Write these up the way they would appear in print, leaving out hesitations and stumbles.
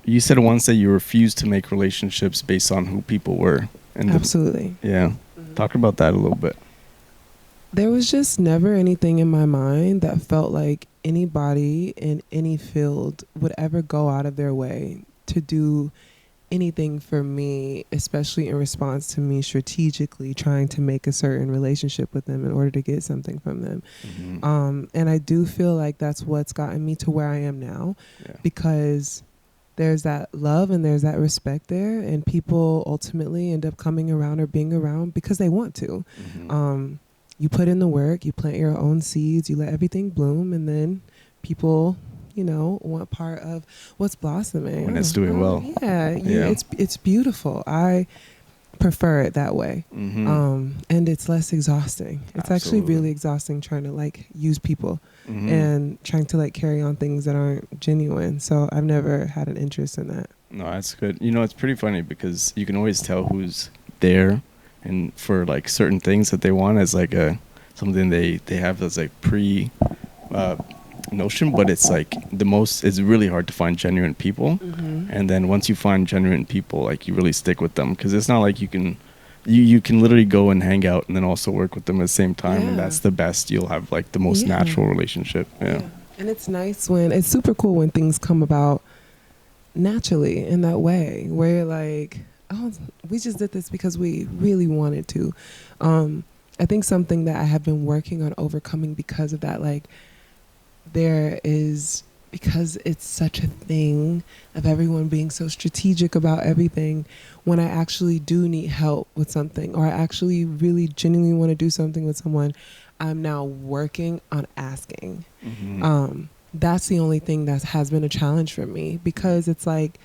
You said once that you refused to make relationships based on who people were. And Absolutely. Yeah. Talk about that a little bit. There was just never anything in my mind that felt like anybody in any field would ever go out of their way to do anything for me, especially in response to me strategically trying to make a certain relationship with them in order to get something from them. And I do feel like that's what's gotten me to where I am now, because there's that love and there's that respect there, and people ultimately end up coming around or being around because they want to. You put in the work, you plant your own seeds, you let everything bloom, and then people, you know, want part of what's blossoming. When it's doing well. Yeah, it's beautiful. I prefer it that way. And it's less exhausting. It's actually really exhausting trying to like use people and trying to like carry on things that aren't genuine. So I've never had an interest in that. No, that's good. You know, it's pretty funny because you can always tell who's there and for like certain things that they want as like something they have as like notion, but it's like it's really hard to find genuine people. And then once you find genuine people, like you really stick with them, because it's not like you can literally go and hang out and then also work with them at the same time, and that's the best. You'll have like the most natural relationship. And it's nice it's super cool when things come about naturally in that way where you're like, oh, we just did this because we really wanted to. I think something that I have been working on overcoming because of that, like, because it's such a thing of everyone being so strategic about everything, when I actually do need help with something, or I actually really genuinely want to do something with someone, I'm now working on asking. That's the only thing that has been a challenge for me, because it's like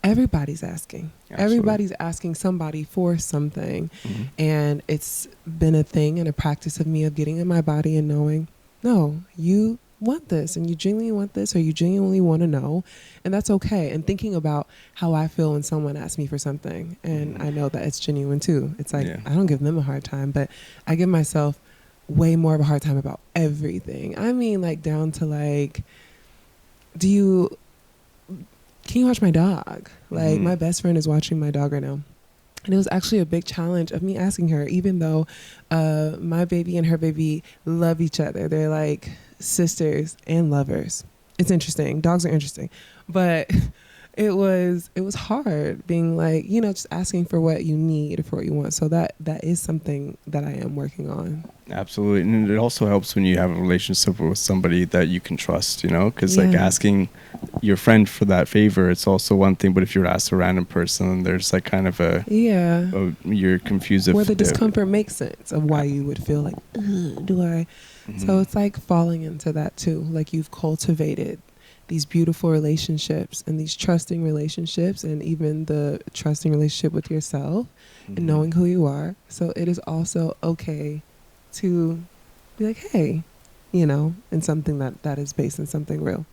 everybody's asking. Everybody's asking somebody for something. And it's been a thing and a practice of me of getting in my body and knowing, no, you want this and you genuinely want this, or you genuinely want to know, and that's okay. And thinking about how I feel when someone asks me for something and I know that it's genuine too. It's like, I don't give them a hard time, but I give myself way more of a hard time about everything. I mean, like down to like, can you watch my dog? Like my best friend is watching my dog right now. And it was actually a big challenge of me asking her, even though my baby and her baby love each other. They're like sisters and lovers. It's interesting. Dogs are interesting. But it was hard being like, you know, just asking for what you need or for what you want. So that is something that I am working on. Absolutely. And it also helps when you have a relationship with somebody that you can trust, you know, because like asking your friend for that favor, it's also one thing. But if you're asked a random person, there's like kind of you're confused. Where the discomfort makes sense of why you would feel like, do I? So it's like falling into that too. Like you've cultivated these beautiful relationships and these trusting relationships, and even the trusting relationship with yourself and knowing who you are. So it is also okay to be like, hey, you know, and something that is based in something real.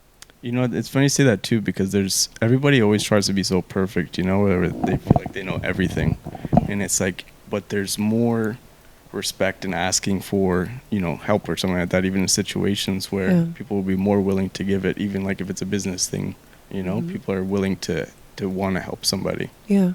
You know, it's funny you say that too, because everybody always tries to be so perfect, you know, where they feel like they know everything. And it's like, but there's more respect in asking for, you know, help or something like that, even in situations where people will be more willing to give it, even like if it's a business thing, you know, people are willing to want to help somebody. Yeah.